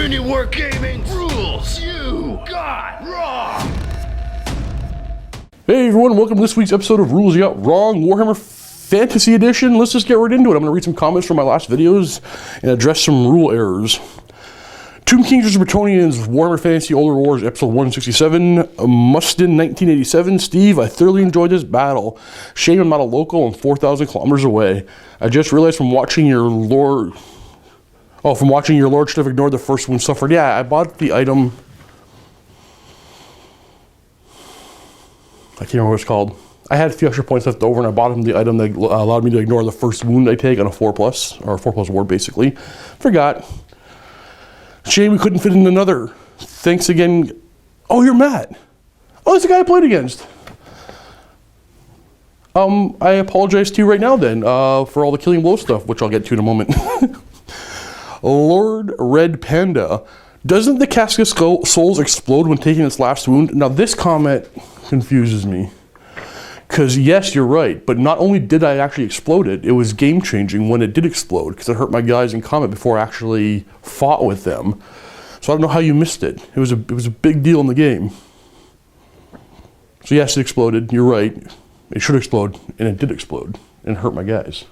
MiniWarGaming rules you got wrong. Hey everyone, welcome to this week's episode of Rules You Got Wrong, Warhammer Fantasy Edition. Let's just get right into it. I'm going to read some comments from my last videos and address some rule errors. Tomb Kings vs. Bretonnians, Warhammer Fantasy Older Wars, episode 167, Mustin 1987. Steve, I thoroughly enjoyed this battle. Shame I'm not a local and 4,000 kilometers away. I just realized from watching your lordship ignored the first wound suffered. Yeah, I bought the item. I can't remember what it's called. I had a few extra points left over and I bought him the item that allowed me to ignore the first wound I take on a 4+, or a 4+ ward basically. Forgot. Shame we couldn't fit in another. Thanks again. Oh, you're Matt. Oh, that's the guy I played against. I apologize to you right now then for all the killing blow stuff, which I'll get to in a moment. Lord Red Panda. Doesn't the casket souls explode when taking its last wound? Now this comment confuses me. Because yes, you're right, but not only did I actually explode it, it was game changing when it did explode, because it hurt my guys in combat before I actually fought with them. So I don't know how you missed it. It was a big deal in the game. So yes, it exploded, you're right. It should explode, and it did explode, and hurt my guys.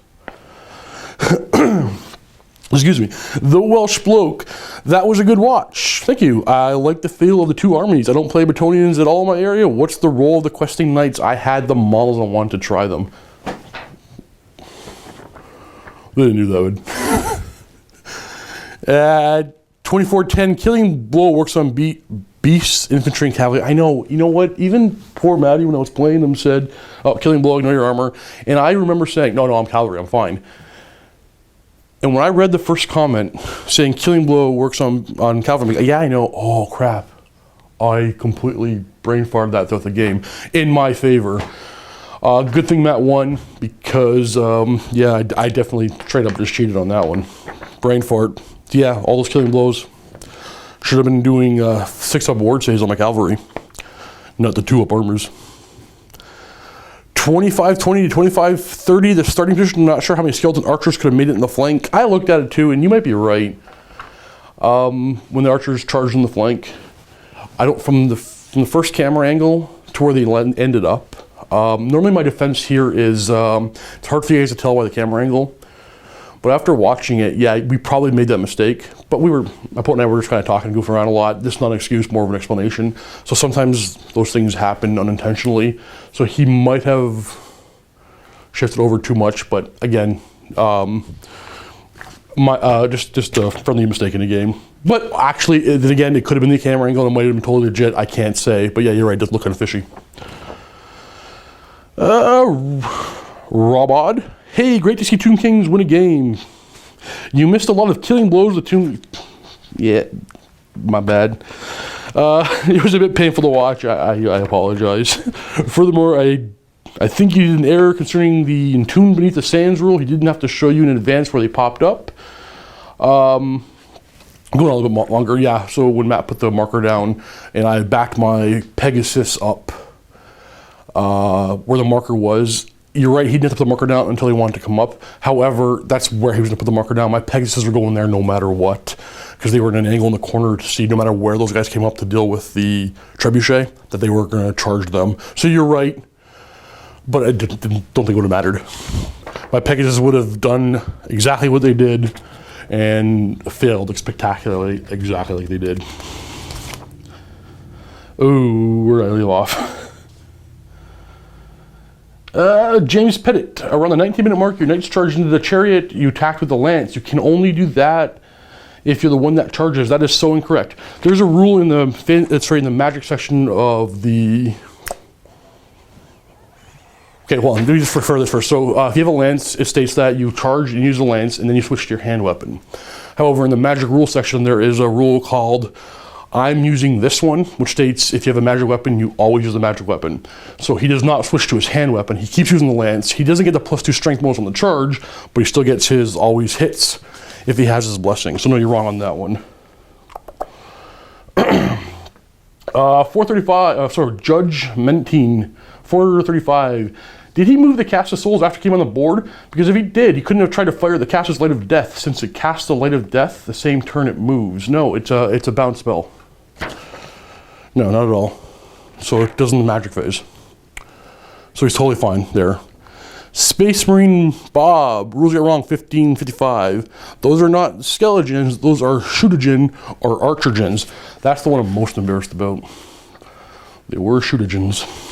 Excuse me. The Welsh bloke, that was a good watch. Thank you. I like the feel of the two armies. I don't play Bretonnians at all in my area. What's the role of the questing knights? I had the models and wanted to try them. They didn't do that one. 2410, Killing Blow works on beasts, infantry, and cavalry. I know, you know what? Even poor Maddie, when I was playing them, said, oh, Killing Blow, ignore your armor. And I remember saying, no, I'm cavalry, I'm fine. And when I read the first comment saying Killing Blow works on cavalry, I'm like, yeah, I know. Oh, crap. I completely brain farted that throughout the game in my favor. Good thing Matt won because, yeah, I definitely straight up just cheated on that one. Brain fart. Yeah, all those Killing Blows. Should have been doing 6-up ward saves on my cavalry, not the 2-up armors. 2520 to 2530, the starting position. I'm not sure how many skeleton archers could have made it in the flank. I looked at it too, and you might be right. When the archers charged in the flank, I don't from the first camera angle to where they ended up. Normally, my defense here is it's hard for you guys to tell by the camera angle. But after watching it, yeah, we probably made that mistake. But my opponent and I were just kind of talking, goofing around a lot. This is not an excuse, more of an explanation. So sometimes those things happen unintentionally. So he might have shifted over too much. But again, just a friendly mistake in the game. But actually, again, it could have been the camera angle. It might have been totally legit. I can't say. But yeah, you're right. It does look kind of fishy. Robod. Hey, great to see Tomb Kings win a game. You missed a lot of Killing Blows. Yeah, my bad. It was a bit painful to watch. I apologize. Furthermore, I think you did an error concerning the Entombed Beneath the Sands rule. He didn't have to show you in advance where they popped up. Going on a little bit longer, yeah. So when Matt put the marker down and I backed my Pegasus up where the marker was, you're right, he didn't have to put the marker down until he wanted to come up. However, that's where he was going to put the marker down. My Pegasus were going there no matter what, because they were in an angle in the corner to see no matter where those guys came up to deal with the trebuchet, that they were going to charge them. So you're right, but I don't think it would have mattered. My Pegasus would have done exactly what they did and failed spectacularly, exactly like they did. Oh, where did I leave off? James Pettit, around the 19-minute mark, your knights charge into the chariot, you attacked with the lance. You can only do that if you're the one that charges. That is so incorrect. There's a rule in the magic section of the... Okay, well, let me just refer this first. So if you have a lance, it states that you charge and use the lance, and then you switch to your hand weapon. However, in the magic rule section, there is a rule called I'm using this one, which states if you have a magic weapon, you always use the magic weapon. So he does not switch to his hand weapon. He keeps using the lance. He doesn't get the +2 strength bonus on the charge, but he still gets his always hits if he has his blessing. So no, you're wrong on that one. 435, Judge Mentine, 435. Did he move the Cast of Souls after he came on the board? Because if he did, he couldn't have tried to fire the Caster's Light of Death, since it casts the Light of Death the same turn it moves. No, it's a bounce spell. No, not at all. So it doesn't magic phase. So he's totally fine there. Space Marine Bob, rules get wrong, 1555. Those are not Skeletons, those are Shootagen or Archergens. That's the one I'm most embarrassed about. They were Shootagens.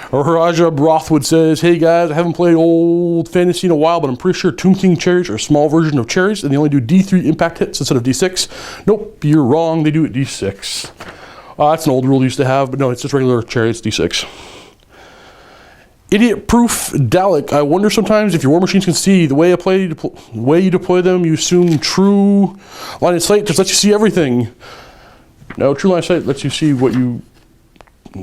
Raja Brothwood says, hey guys, I haven't played old fantasy in a while, but I'm pretty sure Tomb King cherries are a small version of cherries, and they only do D3 impact hits instead of D6. Nope, you're wrong, they do it D6. That's an old rule they used to have, but no, it's just regular cherry, it's D6. Idiot Proof Dalek, I wonder sometimes if your war machines can see the way you deploy them, you assume true line of sight just lets you see everything. No, true line of sight lets you see what you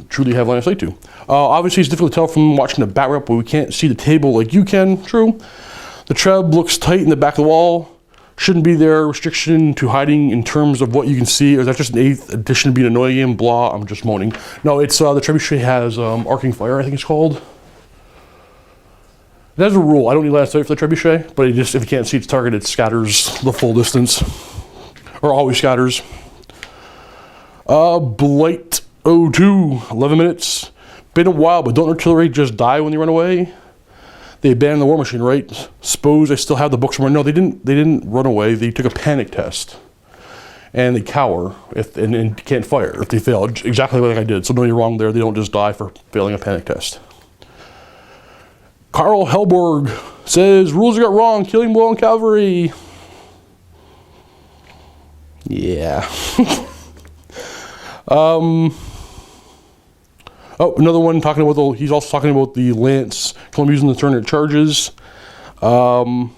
truly have line of sight to. Obviously, it's difficult to tell from watching the bat rep, but we can't see the table like you can. True. The treb looks tight in the back of the wall. Shouldn't be there. Restriction to hiding in terms of what you can see. Or is that just an 8th edition to be an annoying game? Blah, I'm just moaning. No, it's the trebuchet has arcing fire, I think it's called. There's a rule. I don't need line of sight for the trebuchet, but if you can't see its target, it scatters the full distance. Or always scatters. Blight 02, 11 minutes. Been a while, but don't artillery just die when they run away? They abandoned the war machine, right? Suppose I still have the books from. No, they didn't run away. They took a panic test. And they cower and can't fire if they fail. Exactly like I did. So no, you're wrong there. They don't just die for failing a panic test. Carl Helborg says, rules got wrong, killing blow on cavalry. Yeah. Oh, another one talking about he's also talking about the lance, kill him using the turn it charges. I'll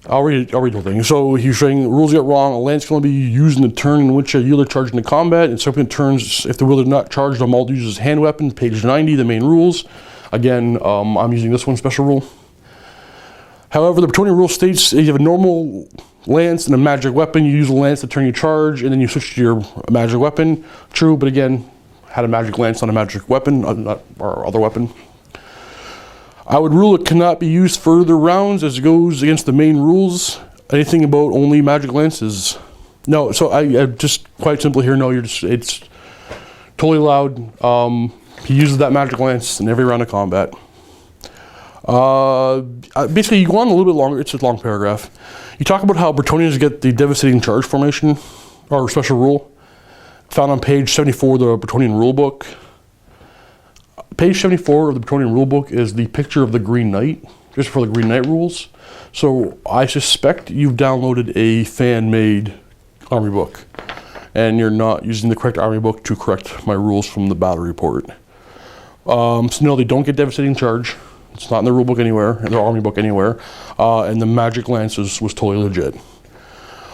read the whole thing. So he's saying rules get wrong. A lance can only be used in the turn in which a wielder charged into combat. In subsequent turns, if the wielder not charged, I'm all uses hand weapon. Page 90, the main rules. Again, I'm using this one special rule. However, the Bretonnian rule states if you have a normal lance and a magic weapon, you use a lance to turn your charge, and then you switch to your magic weapon. True, but again, had a magic lance on a magic weapon, not our other weapon. I would rule it cannot be used further rounds as it goes against the main rules. Anything about only magic lances? No, so I just quite simply here, no, it's totally allowed. He uses that magic lance in every round of combat. Basically, you go on a little bit longer, it's a long paragraph. You talk about how Bretonians get the devastating charge formation, or special rule, found on page 74 of the Bretonian rulebook. Page 74 of the Bretonian rulebook is the picture of the Green Knight, just for the Green Knight rules. So I suspect you've downloaded a fan-made army book, and you're not using the correct army book to correct my rules from the battle report. So no, they don't get devastating charge. It's not in the rulebook anywhere, in their army book anywhere. And the magic lance was totally legit.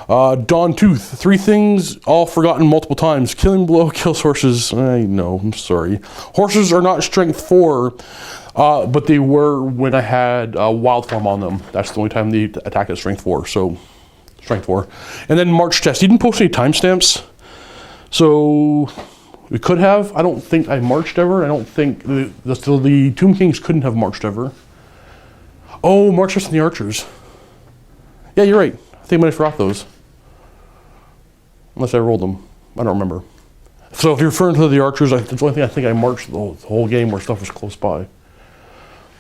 Dawn Tooth, 3 things all forgotten multiple times. Killing blow kills horses. I know, I'm sorry. Horses are not strength 4, but they were when I had wild form on them. That's the only time they attack at strength 4, so strength 4. And then March test. He didn't post any timestamps, so we could have. I don't think I marched ever. I don't think the Tomb Kings couldn't have marched ever. Oh, March test and the Archers. Yeah, you're right. I think I might have forgot those. Unless I rolled them. I don't remember. So if you're referring to the Archers, that's the only thing I think I marched the whole game where stuff was close by.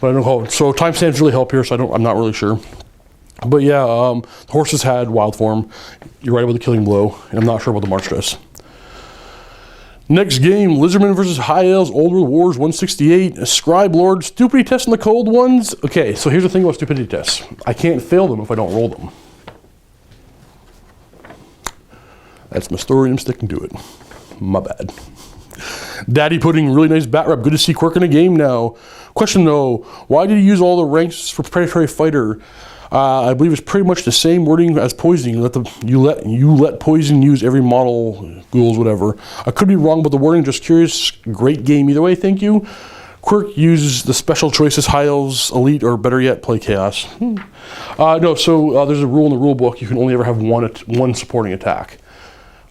But I don't know. So timestamps really help here, so I'm not really sure. But yeah, the horses had wild form. You're right about the killing blow, and I'm not sure about the march dress. Next game, Lizardman versus High Elves, Old World Wars 168, Scribe Lord, stupidity tests in the cold ones. Okay, so here's the thing about stupidity tests. I can't fail them if I don't roll them. That's my story and I'm sticking to it. My bad. Daddy Pudding, really nice bat rep. Good to see Quirk in a game now. Question though, why did you use all the ranks for Predatory Fighter? I believe it's pretty much the same wording as Poisoning. You let Poison use every model, ghouls, whatever. I could be wrong about the wording, just curious. Great game either way, thank you. Quirk uses the special choices, High Elves, Elite, or better yet, play Chaos. No, so there's a rule in the rule book. You can only ever have one supporting attack.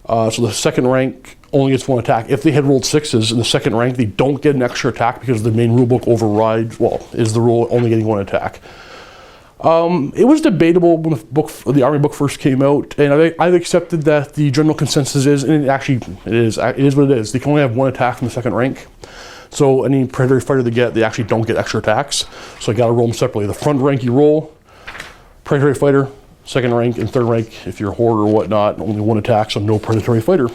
So the second rank only gets 1 attack. If they had rolled 6s in the second rank, they don't get an extra attack because the main rulebook overrides, well, is the rule only getting 1 attack. It was debatable when the army book first came out, and I've accepted that the general consensus is, and it is what it is. They can only have 1 attack in the second rank. So any predatory fighter they actually don't get extra attacks. So I gotta roll them separately. The front rank you roll, predatory fighter, second rank and third rank, if you're a horde or whatnot, only 1 attack, so no predatory fighter.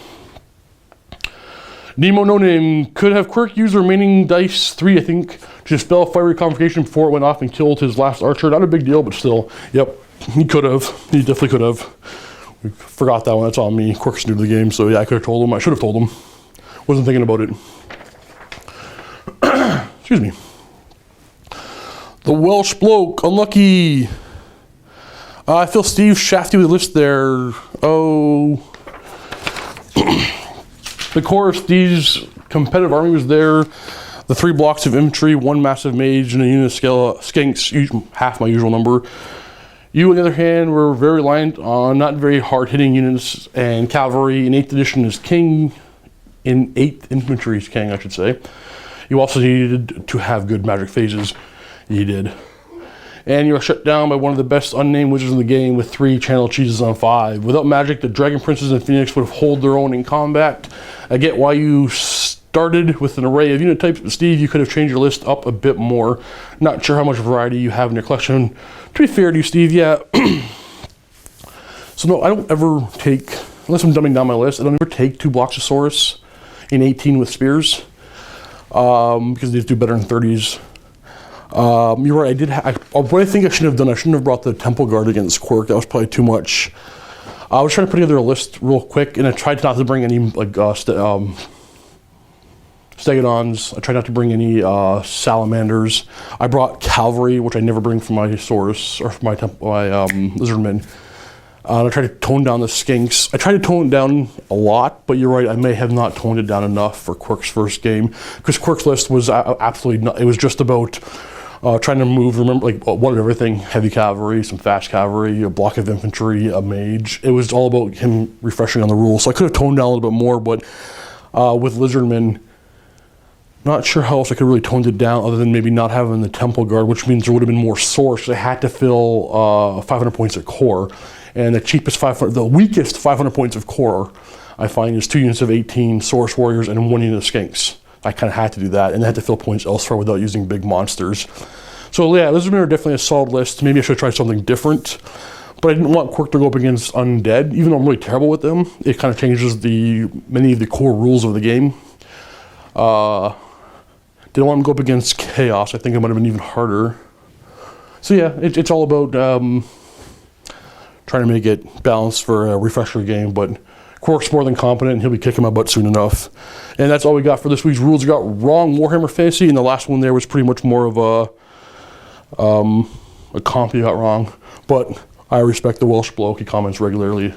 Nemo No Name could have Quirk use the remaining dice, 3 I think, to dispel a fiery convocation before it went off and killed his last archer. Not a big deal, but still, yep, he could have. He definitely could have. We forgot that one, that's on me. Quirk's new to the game, so yeah, I could have told him. I should have told him. Wasn't thinking about it. Excuse me. The Welsh bloke, unlucky. I feel Steve shafty with the list there. Oh. The core of Steve's competitive army was there. The 3 blocks of infantry, 1 massive mage, and a unit of skinks, half my usual number. You, on the other hand, were very reliant on not very hard-hitting units, and cavalry in 8th edition is king. In 8th infantry is king, I should say. You also needed to have good magic phases. You did. And you were shut down by one of the best unnamed wizards in the game with 3 channel cheeses on 5. Without magic, the Dragon Princes and Phoenix would have held their own in combat. I get why you started with an array of unit types, but Steve, you could have changed your list up a bit more. Not sure how much variety you have in your collection. To be fair to you, Steve, yeah. So no, I don't ever take, unless I'm dumbing down my list, I don't ever take 2 blocks of Saurus in 18 with spears. Because they do better in 30s. You're right, what I think I shouldn't have done, I shouldn't have brought the Temple Guard against Quirk. That was probably too much. I was trying to put together a list real quick, and I tried not to bring any Stegodons. I tried not to bring any Salamanders. I brought Cavalry, which I never bring for my Saurus, or for my Lizardmen. I tried to tone down the Skinks. I tried to tone it down a lot, but you're right, I may have not toned it down enough for Quirk's first game, because Quirk's list was absolutely not, it was just about trying to move, remember, like, one of everything, heavy cavalry, some fast cavalry, a block of infantry, a mage. It was all about him refreshing on the rules, so I could have toned down a little bit more, but with Lizardmen, not sure how else I could really toned it down other than maybe not having the Temple Guard, which means there would have been more source. I had to fill 500 points at core. And the weakest 500 points of core, I find, is 2 units of 18 Source Warriors and 1 unit of Skinks. I kind of had to do that, and I had to fill points elsewhere without using big monsters. So yeah, Lizardmen are definitely a solid list. Maybe I should try something different. But I didn't want Quirk to go up against Undead, even though I'm really terrible with them. It kind of changes many of the core rules of the game. Didn't want him to go up against Chaos. I think it might have been even harder. So yeah, it's all about trying to make it balanced for a refresher game, but Quirk's more than competent, and he'll be kicking my butt soon enough. And that's all we got for this week's Rules You Got Wrong Warhammer Fantasy, and the last one there was pretty much more of a comp you got wrong. But I respect the Welsh bloke, he comments regularly.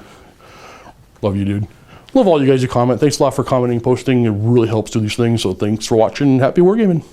Love you, dude. Love all you guys who comment. Thanks a lot for commenting, posting. It really helps do these things, so thanks for watching, and happy wargaming.